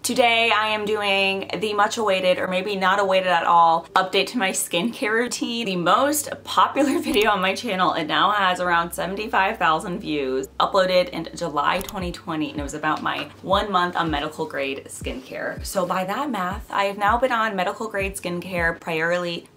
Today I am doing the much awaited, or maybe not awaited at all, update to my skincare routine. The most popular video on my channel. It now has around 75,000 views. Uploaded in July 2020, and it was about my 1 month on medical grade skincare. So by that math, I have now been on medical grade skincare, primarily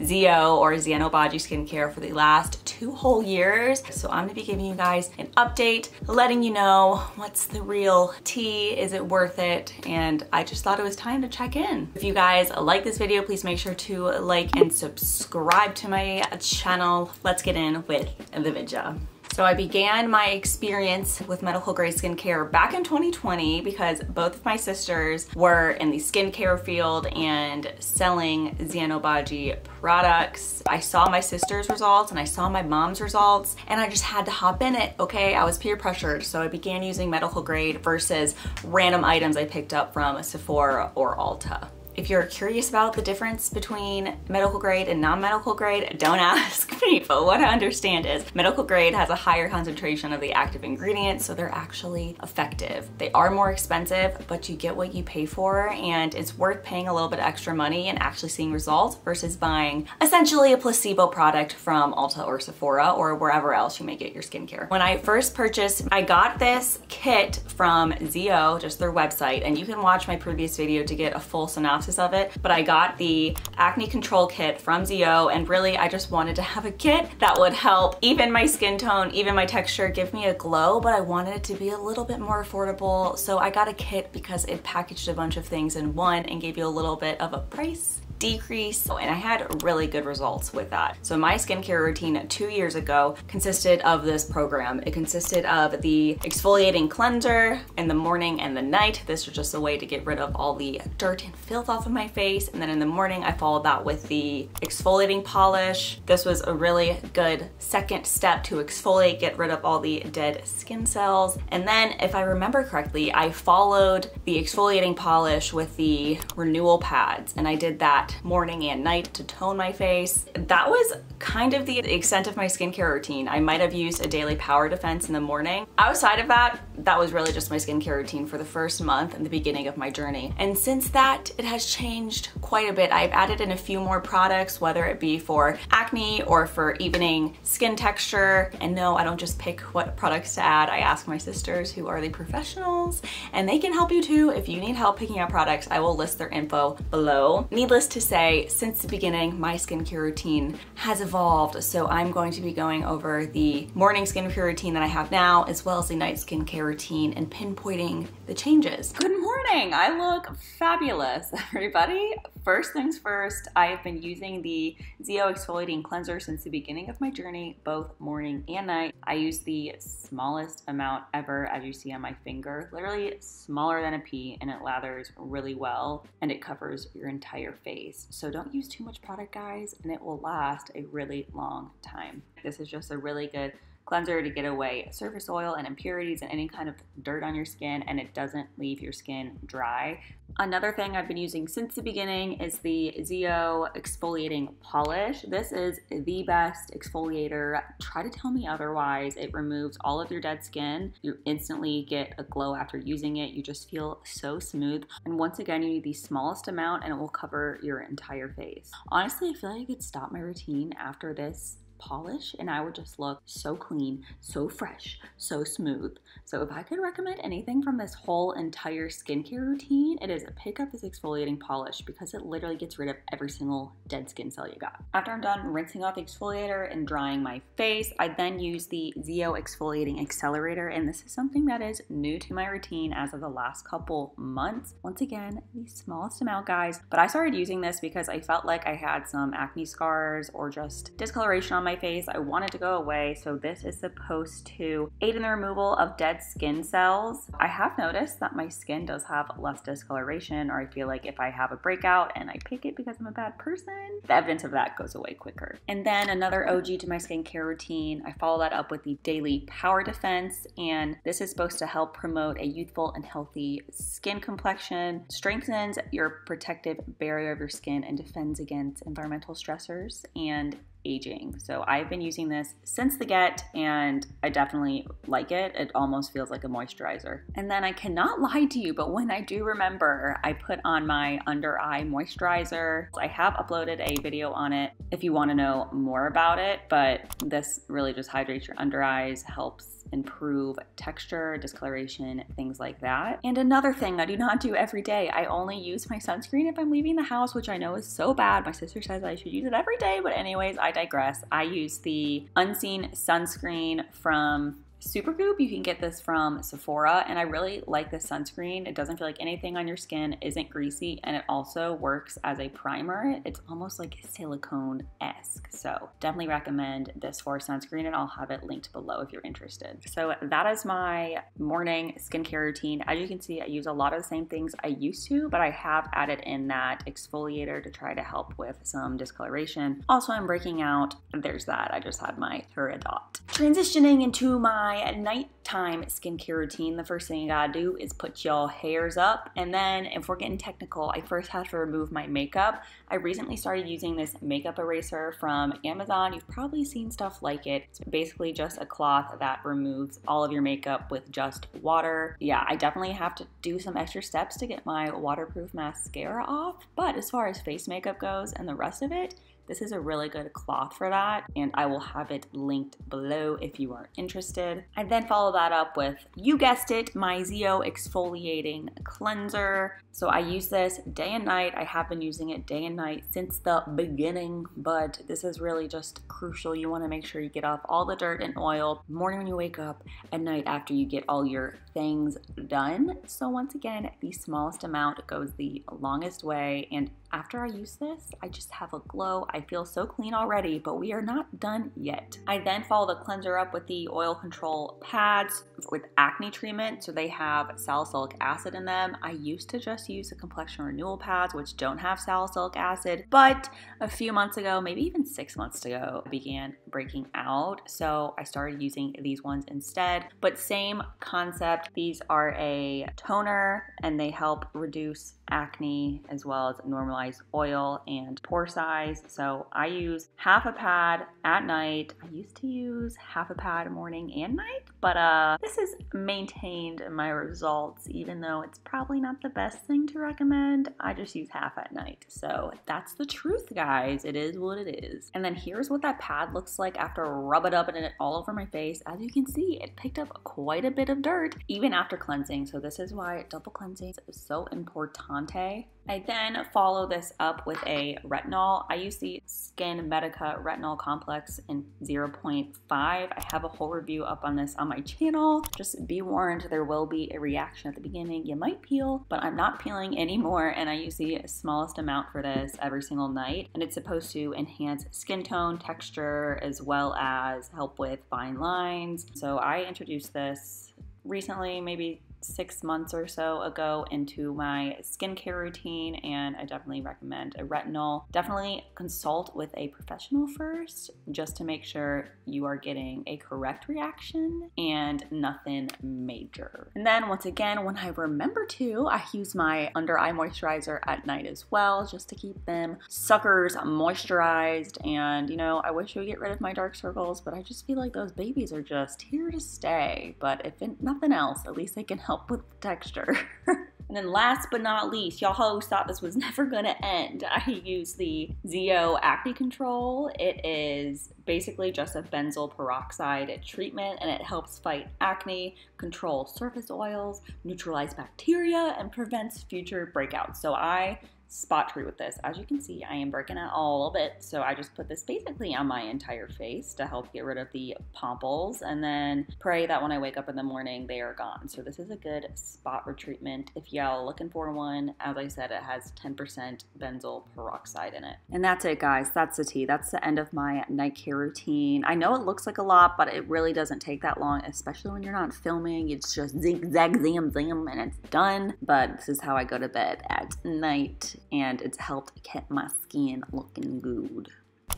Zeo or Xenobody skincare for the last 2 whole years. So I'm gonna be giving you guys an update, letting you know what's the real tea. Is it worth it? And I just thought it was time to check in. If you guys like this video, please make sure to like and subscribe to my channel. Let's get in with the video. So I began my experience with medical grade skincare back in 2020 because both of my sisters were in the skincare field and selling Xenobody products. I saw my sister's results and I saw my mom's results, and I just had to hop in it, okay? I was peer pressured, so I began using medical grade versus random items I picked up from Sephora or Ulta. If you're curious about the difference between medical grade and non-medical grade, don't ask me, but what I understand is medical grade has a higher concentration of the active ingredients, so they're actually effective. They are more expensive, but you get what you pay for, and it's worth paying a little bit extra money and actually seeing results versus buying essentially a placebo product from Ulta or Sephora or wherever else you may get your skincare. When I first purchased, I got this kit from Zeo, just their website, and you can watch my previous video to get a full synopsis of it, but I got the Acne Control Kit from Zeo, and really I just wanted to have a kit that would help even my skin tone, even my texture, give me a glow, but I wanted it to be a little bit more affordable. So I got a kit because it packaged a bunch of things in one and gave you a little bit of a price decrease, and I had really good results with that. So my skincare routine 2 years ago consisted of this program. It consisted of the exfoliating cleanser in the morning and the night. This was just a way to get rid of all the dirt and filth off of my face. And then in the morning, I followed that with the exfoliating polish. This was a really good second step to exfoliate, get rid of all the dead skin cells. And then, if I remember correctly, I followed the exfoliating polish with the renewal pads, and I did that morning and night to tone my face. That was kind of the extent of my skincare routine. I might have used a daily power defense in the morning. Outside of that, that was really just my skincare routine for the first month and the beginning of my journey. And since that, it has changed quite a bit. I've added in a few more products, whether it be for acne or for evening skin texture. And no, I don't just pick what products to add. I ask my sisters, who are the professionals, and they can help you too. If you need help picking out products, I will list their info below. Needless to say, since the beginning, my skincare routine has evolved. So I'm going to be going over the morning skincare routine that I have now, as well as the night skincare routine, and pinpointing the changes. Good morning, I look fabulous, everybody. First things first, I have been using the Zeo Exfoliating Cleanser since the beginning of my journey, both morning and night. I use the smallest amount ever, as you see on my finger, literally smaller than a pea, and it lathers really well, and it covers your entire face. So don't use too much product, guys, and it will last a really long time. This is just a really good cleanser to get away surface oil and impurities and any kind of dirt on your skin, and it doesn't leave your skin dry. Another thing I've been using since the beginning is the Zeo Exfoliating Polish. This is the best exfoliator. Try to tell me otherwise. It removes all of your dead skin. You instantly get a glow after using it. You just feel so smooth. And once again, you need the smallest amount and it will cover your entire face. Honestly, I feel like I could stop my routine after this polish and I would just look so clean, so fresh, so smooth. So if I could recommend anything from this whole entire skincare routine, it is pick up this exfoliating polish, because it literally gets rid of every single dead skin cell you got. After I'm done rinsing off the exfoliator and drying my face, I then use the Zeo Exfoliating Accelerator, and this is something that is new to my routine as of the last couple months. Once again, the smallest amount, guys, but I started using this because I felt like I had some acne scars or just discoloration on my face. I wanted to go away, so this is supposed to aid in the removal of dead skin cells. I have noticed that my skin does have less discoloration, or I feel like if I have a breakout and I pick it because I'm a bad person, the evidence of that goes away quicker. And then another OG to my skincare routine, I follow that up with the Daily Power Defense, and this is supposed to help promote a youthful and healthy skin complexion, strengthens your protective barrier of your skin, and defends against environmental stressors, and aging. So I've been using this since the get and I definitely like it. It almost feels like a moisturizer. And then I cannot lie to you, but when I do remember, I put on my under eye moisturizer. I have uploaded a video on it if you want to know more about it, but this really just hydrates your under eyes, helps improve texture, discoloration, things like that. And another thing I do not do every day, I only use my sunscreen if I'm leaving the house, which I know is so bad. My sister says I should use it every day, but anyways, I digress. I use the Unseen sunscreen from Supergoop. You can get this from Sephora, and I really like this sunscreen. It doesn't feel like anything on your skin, isn't greasy, and it also works as a primer. It's almost like silicone-esque. So definitely recommend this for sunscreen, and I'll have it linked below if you're interested. So that is my morning skincare routine. As you can see, I use a lot of the same things I used to, but I have added in that exfoliator to try to help with some discoloration. Also, I'm breaking out. There's that. I just had my Peridot. Transitioning into my nighttime skincare routine, the first thing you gotta do is put your hairs up, and then if we're getting technical, I first have to remove my makeup. I recently started using this makeup eraser from Amazon. You've probably seen stuff like it. It's basically just a cloth that removes all of your makeup with just water. Yeah, I definitely have to do some extra steps to get my waterproof mascara off, but as far as face makeup goes and the rest of it, this is a really good cloth for that, and I will have it linked below if you are interested. I then follow that up with, you guessed it, my Zeo Exfoliating Cleanser. So I use this day and night. I have been using it day and night since the beginning, but this is really just crucial. You want to make sure you get off all the dirt and oil morning when you wake up, at night after you get all your things done. So once again, the smallest amount goes the longest way, and after I use this, I just have a glow. I feel so clean already, but we are not done yet. I then follow the cleanser up with the oil control pads with acne treatment. So they have salicylic acid in them. I used to just use the complexion renewal pads, which don't have salicylic acid, but a few months ago, maybe even 6 months ago, I began breaking out. So I started using these ones instead, but same concept. These are a toner and they help reduce acne as well as normalize oil and pore size. So I use half a pad at night. I used to use half a pad morning and night, but this has maintained my results, even though it's probably not the best thing to recommend. I just use half at night. So that's the truth, guys. It is what it is. And then here's what that pad looks like after rubbing it all over my face. As you can see, it picked up quite a bit of dirt even after cleansing. So this is why double cleansing is so important. I then follow this up with a retinol. I use the Skin Medica Retinol Complex in 0.5. I have a whole review up on this on my channel. Just be warned, there will be a reaction at the beginning. You might peel, but I'm not peeling anymore, and I use the smallest amount for this every single night. And it's supposed to enhance skin tone, texture, as well as help with fine lines. So I introduced this recently, maybe 6 months or so ago, into my skincare routine, and I definitely recommend a retinol. Definitely consult with a professional first, just to make sure you are getting a correct reaction and nothing major. And then once again, when I remember to, I use my under eye moisturizer at night as well, just to keep them suckers moisturized. And you know, I wish I would get rid of my dark circles, but I just feel like those babies are just here to stay. But if nothing else, at least they can help with the texture. And then last but not least, y'all hoes thought this was never gonna end. I use the Zeo Acne Control. It is basically just a benzoyl peroxide treatment, and it helps fight acne, control surface oils, neutralize bacteria, and prevents future breakouts. So I spot treat with this. As you can see, I am breaking out a little bit, so I just put this basically on my entire face to help get rid of the pimples, and then pray that when I wake up in the morning they are gone. So this is a good spot retreatment if y'all looking for one. As I said, it has 10% benzoyl peroxide in it. And that's it, guys. That's the tea. That's the end of my night care routine. I know it looks like a lot, but it really doesn't take that long, especially when you're not filming. It's just zig-zag, zam, zam, and it's done. But this is how I go to bed at night, and it's helped keep my skin looking good.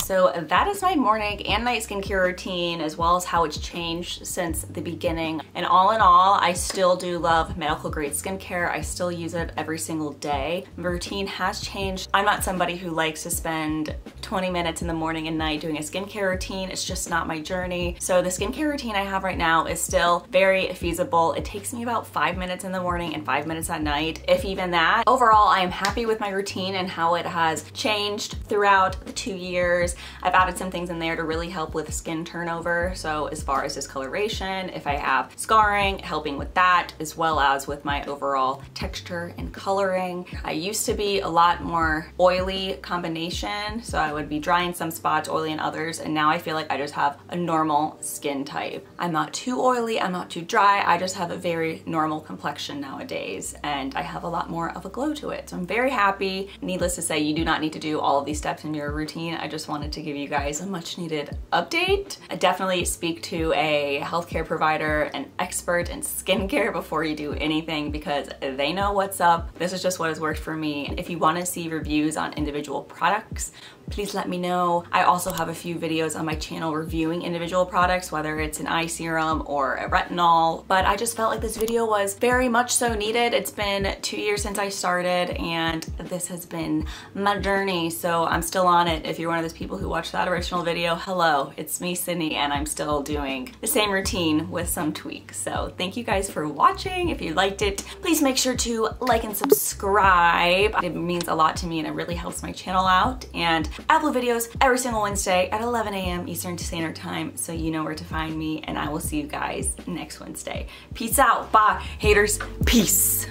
So that is my morning and night skincare routine, as well as how it's changed since the beginning. And all in all, I still do love medical grade skincare. I still use it every single day. The routine has changed. I'm not somebody who likes to spend 20 minutes in the morning and night doing a skincare routine. It's just not my journey. So the skincare routine I have right now is still very feasible. It takes me about 5 minutes in the morning and 5 minutes at night, if even that. Overall, I am happy with my routine and how it has changed throughout the 2 years. I've added some things in there to really help with skin turnover. So as far as discoloration, if I have scarring, helping with that, as well as with my overall texture and coloring. I used to be a lot more oily combination, so I would be dry in some spots, oily in others, and now I feel like I just have a normal skin type. I'm not too oily, I'm not too dry, I just have a very normal complexion nowadays, and I have a lot more of a glow to it. So I'm very happy. Needless to say, you do not need to do all of these steps in your routine. I just wanted to give you guys a much needed update. I definitely speak to a healthcare provider, an expert in skincare before you do anything, because they know what's up. This is just what has worked for me. If you want to see reviews on individual products, please let me know. I also have a few videos on my channel reviewing individual products, whether it's an eye serum or a retinol, but I just felt like this video was very much so needed. It's been 2 years since I started, and this has been my journey, so I'm still on it. If you're one of those people who watched that original video, hello, it's me, Sydney, and I'm still doing the same routine with some tweaks. So thank you guys for watching. If you liked it, please make sure to like and subscribe. It means a lot to me and it really helps my channel out. And I upload videos every single Wednesday at 11 a.m. Eastern Standard Time, so you know where to find me, and I will see you guys next Wednesday. Peace out. Bye, haters. Peace.